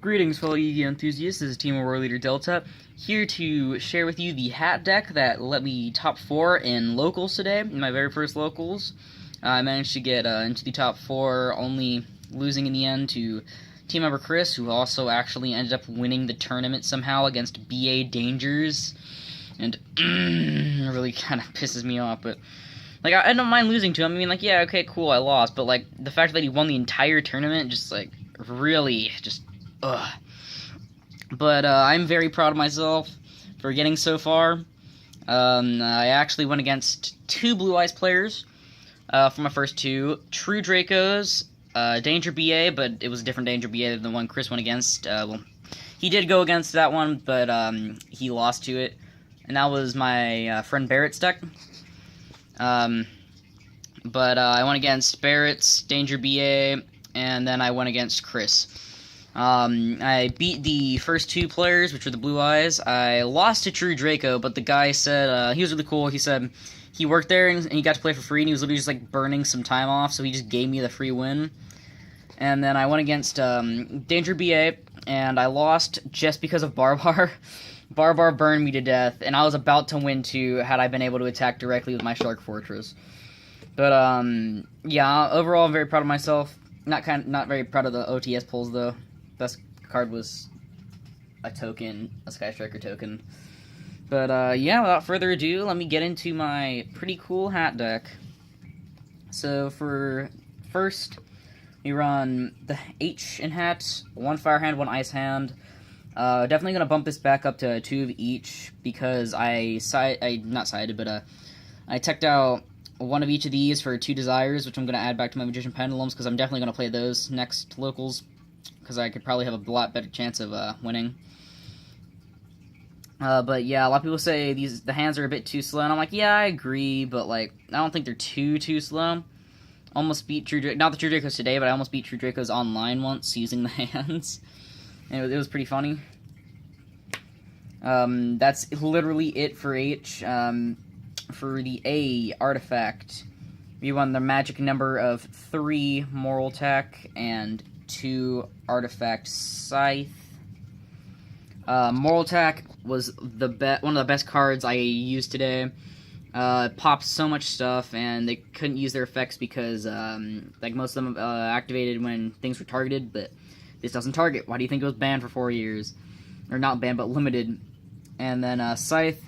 Greetings, fellow Yu-Gi-Oh! Enthusiasts. This is Team War Leader Delta, here to share with you the hat deck that let me top 4 in locals today, in my very first locals. I managed to get into the top 4, only losing in the end to team member Chris, who also actually ended up winning the tournament somehow against B.A. Dangers, and it really kind of pisses me off, but like, I don't mind losing to him. I mean, like, yeah, okay, cool, I lost, but like, the fact that he won the entire tournament, just like, really, just ugh. But I'm very proud of myself for getting so far. I actually went against 2 Blue Eyes players for my first 2. True Dracos, Danger BA, but it was a different Danger BA than the one Chris went against. Well, he did go against that one, but he lost to it. And that was my friend Barrett's deck. But I went against Barrett's, Danger BA, and then I went against Chris. I beat the first 2 players, which were the Blue Eyes. I lost to True Draco, but the guy said, he was really cool. He said he worked there and he got to play for free, and he was literally just like burning some time off, so he just gave me the free win. And then I went against Danger BA, and I lost just because of Barbar. Barbar burned me to death, and I was about to win too had I been able to attack directly with my Shark Fortress. But yeah, overall I'm very proud of myself. Not very proud of the OTS pulls though. Best card was a token, a Sky Striker token. But yeah, without further ado, let me get into my pretty cool hat deck. So for first, we run the H in hat, 1 Fire Hand, 1 Ice Hand. Definitely gonna bump this back up to 2 of each because I teched out 1 of each of these for 2 Desires, which I'm gonna add back to my Magician Pendulums because I'm definitely gonna play those next locals because I could probably have a lot better chance of winning. But yeah, a lot of people say the hands are a bit too slow, and I'm like, yeah, I agree, but like, I don't think they're too slow. Almost beat not the True Dracos today, but I almost beat True Dracos online once using the hands. And it was pretty funny. That's literally it for H. For the A artifact, we won the magic number of 3 Moral Tech and 2 artifact Scythe. Moral Tech was one of the best cards I used today. It popped so much stuff, and they couldn't use their effects because like most of them activated when things were targeted, but this doesn't target. Why do you think it was banned for 4 years? Or not banned, but limited. And then Scythe.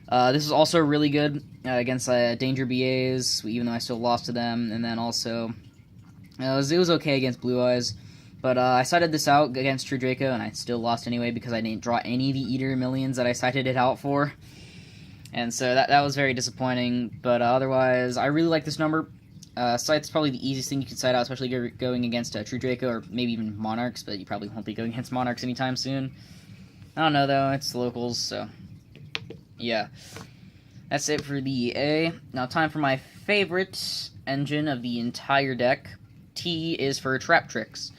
This is also really good against Danger BAs, even though I still lost to them. And then also, it was okay against Blue Eyes. But I sided this out against True Draco, and I still lost anyway because I didn't draw any of the Eater Millions that I sided it out for. And so that was very disappointing. But otherwise, I really like this number. Scythe's probably the easiest thing you can side out, especially going against True Draco, or maybe even Monarchs, but you probably won't be going against Monarchs anytime soon. I don't know, though. It's locals, so yeah. That's it for the A. Now time for my favorite engine of the entire deck. T is for Traptrix.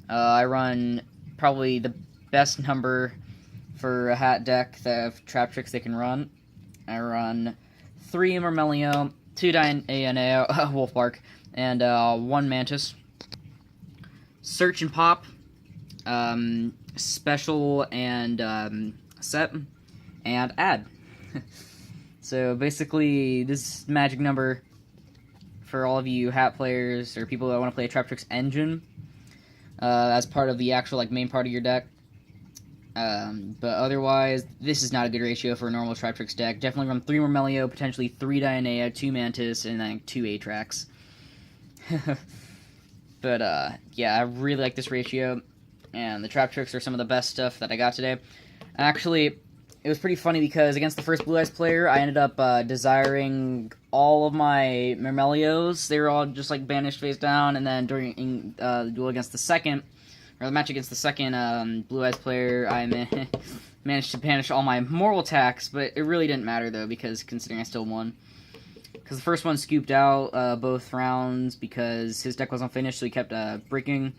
I run probably the best number for a hat deck of Traptrix they can run. I run 3 Myrmelio, 2 Diana, Wolfbark, and 1 Mantis. Search and Pop, Special and Set, and Add. So basically, this magic number for all of you hat players or people that want to play a Traptrix engine as part of the actual main part of your deck. But otherwise, this is not a good ratio for a normal Traptrix deck. Definitely run 3 Myrmelio, potentially 3 Diana, 2 Mantis, and then 2 Atrax. But yeah, I really like this ratio, and the Traptrix are some of the best stuff that I got today. Actually, it was pretty funny because against the first Blue Eyes player, I ended up desiring all of my Myrmelios. They were all just banished face down, and then during the duel against the second, or the match against the second Blue Eyes player, I managed to banish all my moral attacks, but it really didn't matter though, because considering I still won. Because the first one scooped out both rounds because his deck wasn't finished, so he kept breaking.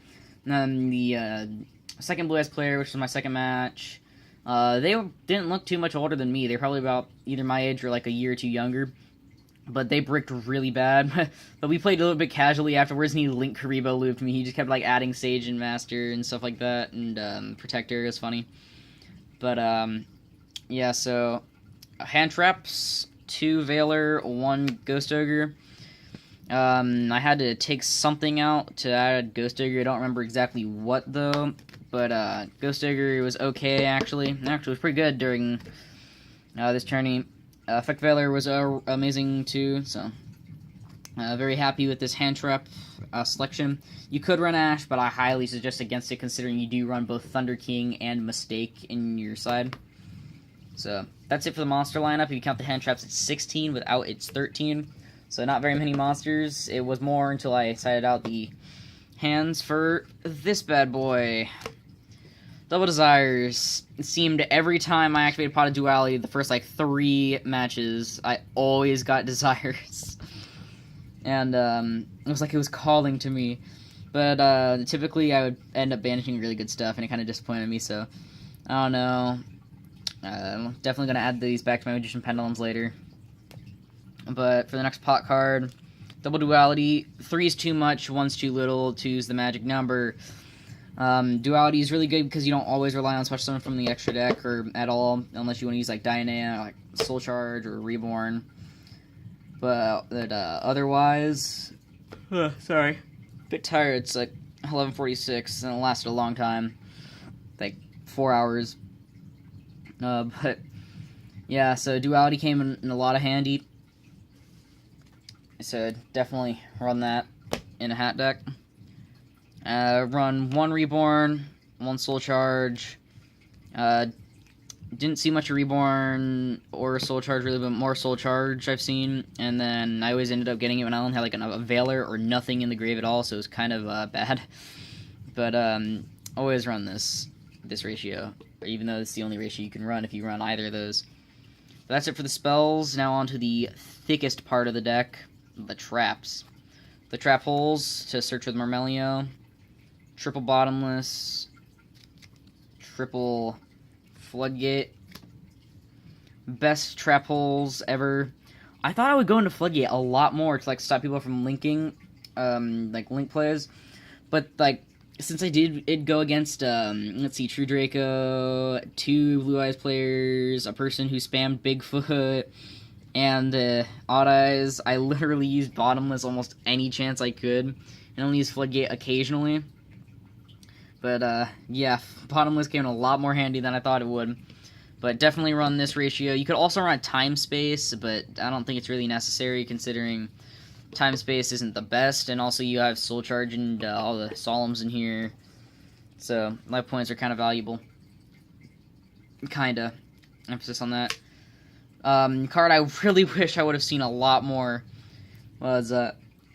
And then the second Blue Eyes player, which was my second match, they didn't look too much older than me. They're probably about either my age or a year or 2 younger. but they bricked really bad. But we played a little bit casually afterwards, and he Link Karibo looped me. He just kept like adding Sage and Master and stuff like that, and Protector is funny. But yeah, so hand traps, 2 Veiler, 1 Ghost Ogre. I had to take something out to add Ghost Ogre. I don't remember exactly what though, but Ghost Ogre was okay actually. Actually, it was pretty good during this tourney. Effect Veiler was amazing too, so very happy with this hand trap selection. You could run Ash, but I highly suggest against it considering you do run both Thunder King and Mistake in your side. So that's it for the monster lineup. If you count the hand traps, it's 16. Without, it's 13. So not very many monsters. It was more until I decided out the hands for this bad boy. Double Desires. It seemed every time I activated Pot of Duality, the first like 3 matches, I always got Desires. And it was like it was calling to me. But typically I would end up banishing really good stuff, and it kind of disappointed me, so I don't know. I'm definitely going to add these back to my Magician Pendulums later. But for the next pot card, Double Duality. 3 is too much, 1's too little, 2's the magic number. Duality is really good because you don't always rely on Special Summon from the extra deck or at all, unless you want to use like Diana, like Soul Charge or Reborn. But otherwise, sorry, a bit tired. It's like 11:46 and it lasted a long time, like 4 hours. But yeah, so Duality came in a lot of handy. So definitely run that in a hat deck. Run 1 Reborn, 1 Soul Charge. Didn't see much of Reborn or Soul Charge really, but more Soul Charge I've seen. And then I always ended up getting it when I only had like a Veiler or nothing in the grave at all, so it was kind of bad. But always run this ratio, even though it's the only ratio you can run if you run either of those. But that's it for the spells. Now on to the thickest part of the deck, the traps. The trap holes to search with Marmelio. Triple Bottomless. Triple Floodgate. Best trap holes ever. I thought I would go into Floodgate a lot more to like stop people from linking, like link plays. But like since I did go against, let's see, True Draco, 2 Blue Eyes players, a person who spammed Bigfoot, and Odd Eyes, I literally used Bottomless almost any chance I could, and only used Floodgate occasionally. But, yeah, Bottomless came in a lot more handy than I thought it would. But definitely run this ratio. You could also run Time Space, but I don't think it's really necessary considering Time Space isn't the best, and also you have Soul Charge and all the Solemns in here. So, life points are kind of valuable. Kinda. Emphasis on that. Card I really wish I would have seen a lot more was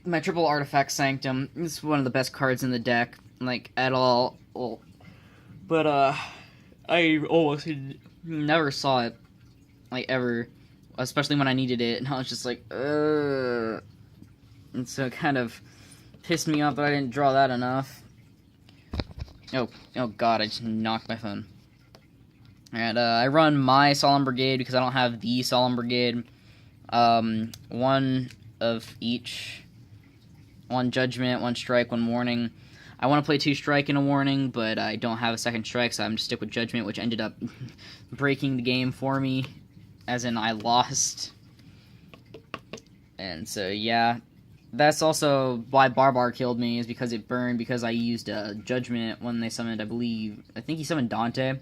my Triple Artifact Sanctum. This is one of the best cards in the deck, like, at all. But, I almost never saw it, like, ever, especially when I needed it, and I was just like, and so it kind of pissed me off that I didn't draw that enough. Oh god, I just knocked my phone. And I run my Solemn Brigade because I don't have the Solemn Brigade. 1 of each. 1 Judgment, 1 Strike, 1 Warning. I want to play 2 Strike and a Warning, but I don't have a second Strike, so I'm just stick with Judgment, which ended up breaking the game for me, as in I lost. And so, yeah. That's also why Barbar killed me, is because it burned, because I used Judgment when they summoned, I think he summoned Dante.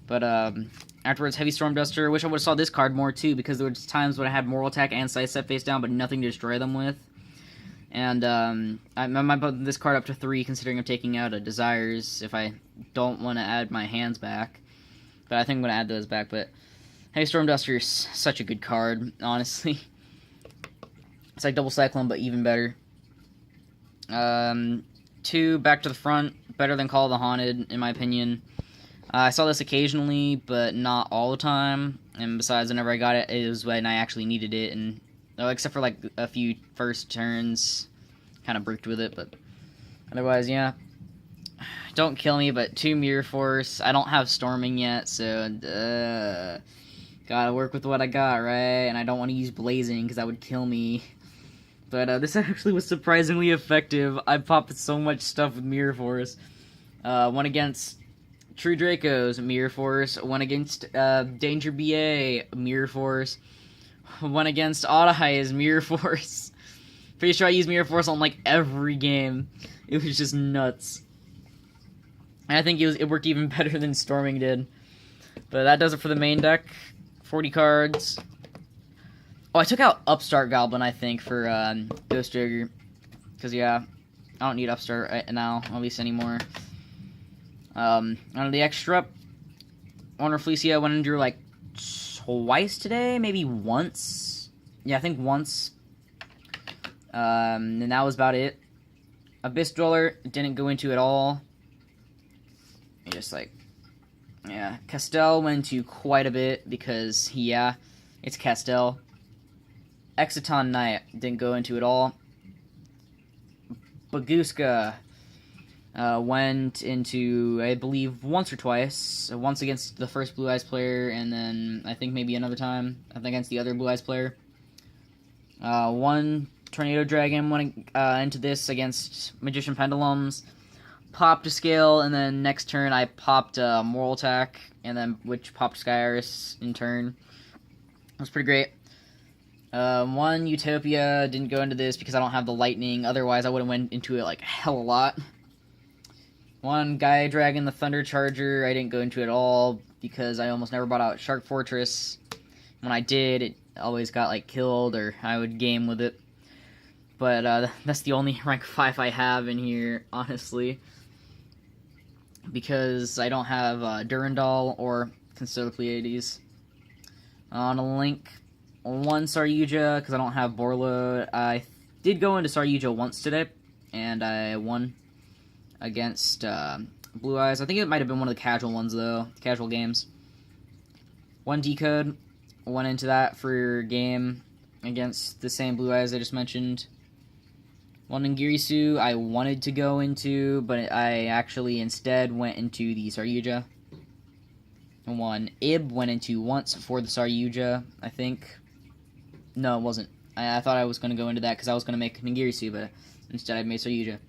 But afterwards, Heavy Storm Duster. I wish I would have saw this card more, too, because there were times when I had Moral Attack and Sidestep face down, but nothing to destroy them with. And I might put this card up to 3, considering I'm taking out a Desires if I don't want to add my hands back. But I think I'm going to add those back. But Heavy Storm Duster is such a good card, honestly. It's like Double Cyclone, but even better. 2, Back to the Front. Better than Call of the Haunted, in my opinion. I saw this occasionally, but not all the time. And besides, whenever I got it, it was when I actually needed it. And except for like a few first turns, kind of bricked with it. But otherwise, yeah. Don't kill me, but 2 Mirror Force. I don't have Storming yet, so Gotta work with what I got, right? And I don't want to use blazing because that would kill me. But this actually was surprisingly effective. I popped so much stuff with Mirror Force. One against True Dracos, Mirror Force. One against Danger BA, Mirror Force. One against Auto-Highs, Mirror Force. Pretty sure I used Mirror Force on like every game. It was just nuts. And I think it worked even better than Storming did. But that does it for the main deck. 40 cards. Oh, I took out Upstart Goblin, I think, for Ghost Trigger. Because, yeah, I don't need Upstart right now, at least anymore. On the extra, Honor Felicia went and drew, like, twice today? Maybe once? Yeah, I think once. And that was about it. Abyss Dweller didn't go into at all. Just, like, yeah. Castell went into quite a bit because, yeah, it's Castell. Exciton Knight didn't go into it all. Baguska went into, I believe, once or twice. Once against the first Blue Eyes player, and then I think maybe another time against the other Blue Eyes player. One Tornado Dragon went into this against Magician Pendulums. Popped a scale, and then next turn I popped Moral Attack, and then which popped Sky Iris in turn. That was pretty great. One Utopia didn't go into this because I don't have the lightning. Otherwise, I would have went into it like hell a lot. One Gaia Dragon, the Thunder Charger, I didn't go into it at all because I almost never brought out Shark Fortress. When I did, it always got like killed, or I would game with it. But that's the only rank 5 I have in here, honestly. Because I don't have Durandal or Consider the Pleiades. On a link, one Saryuja, because I don't have Borlo. I did go into Saryuja once today, and I won against Blue Eyes. I think it might have been one of the casual ones, though, casual games. One Decode, went into that for your game against the same Blue Eyes I just mentioned. One Ngirisu I wanted to go into, but I actually instead went into the Saryuja. And one Ib went into once for the Saryuja, I think. No, it wasn't. I thought I was going to go into that because I was going to make Ngirisu, but instead I made Saryuja.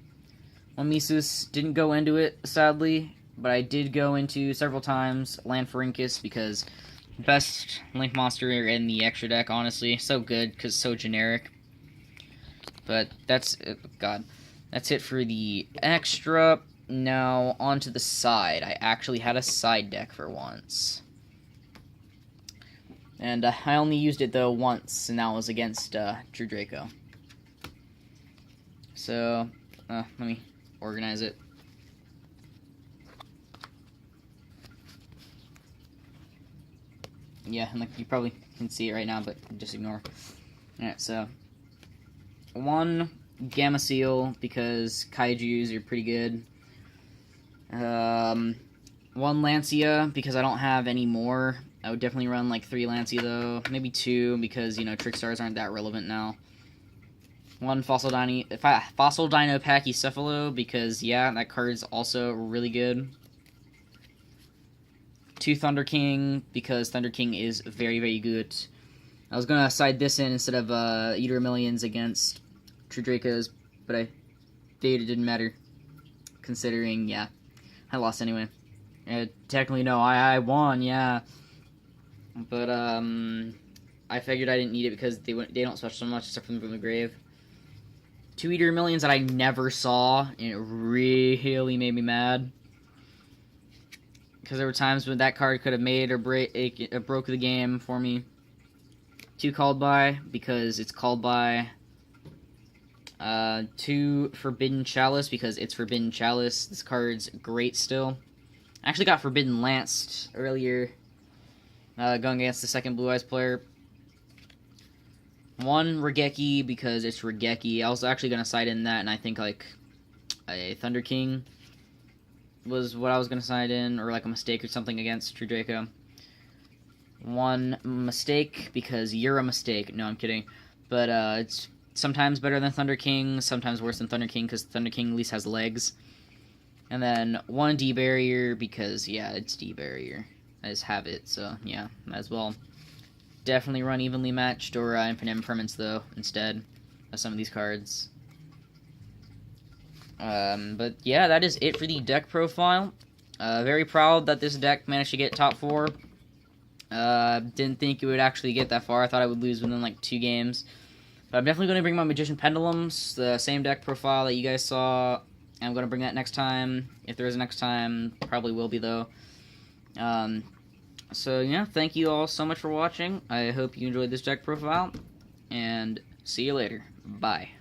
One Mises didn't go into it, sadly, but I did go into several times Lanfarincus because best Link monster in the extra deck, honestly. So good because so generic. But that's it for the extra. Now, onto the side. I actually had a side deck for once. And I only used it, though, once, and that was against True Draco. So, let me organize it. Yeah, and like you probably can see it right now, but just ignore. Alright, so one Gamma Seal, because Kaijus are pretty good. One Lancia, because I don't have any more. I would definitely run like 3 Lancia, though. Maybe 2, because, you know, Trick Stars aren't that relevant now. One Fossil Dino Pachycephalo, because, yeah, that card's also really good. 2 Thunder King, because Thunder King is very, very good. I was going to side this in instead of Eater of Millions against True Dracos, but it didn't matter, considering, yeah, I lost anyway. Technically, no, I won, yeah. But, I figured I didn't need it because they don't special so much except from the grave. 2 Eater of Millions that I never saw, and it really made me mad. Because there were times when that card could have made or broke the game for me. 2 Called By, because it's called by. 2 Forbidden Chalice, because it's Forbidden Chalice. This card's great still. I actually got Forbidden Lanced earlier, going against the second Blue Eyes player. 1 Regeki, because it's Regeki. I was actually going to side in that, and I think, like, a Thunder King was what I was going to side in, or, like, a Mistake or something against True Draco. 1 Mistake, because you're a mistake. No, I'm kidding. But, it's sometimes better than Thunder King, sometimes worse than Thunder King, because Thunder King at least has legs. And then 1 D-Barrier, because, yeah, it's D-Barrier. I just have it, so, yeah, might as well. definitely run Evenly Matched or Infinite Impermanence, though, instead of some of these cards. But yeah, that is it for the deck profile. Very proud that this deck managed to get top 4. Didn't think it would actually get that far. I thought I would lose within like 2 games. But I'm definitely going to bring my Magician Pendulums, the same deck profile that you guys saw. I'm going to bring that next time. If there is a next time, probably will be though. So yeah, thank you all so much for watching. I hope you enjoyed this deck profile, and see you later. Bye.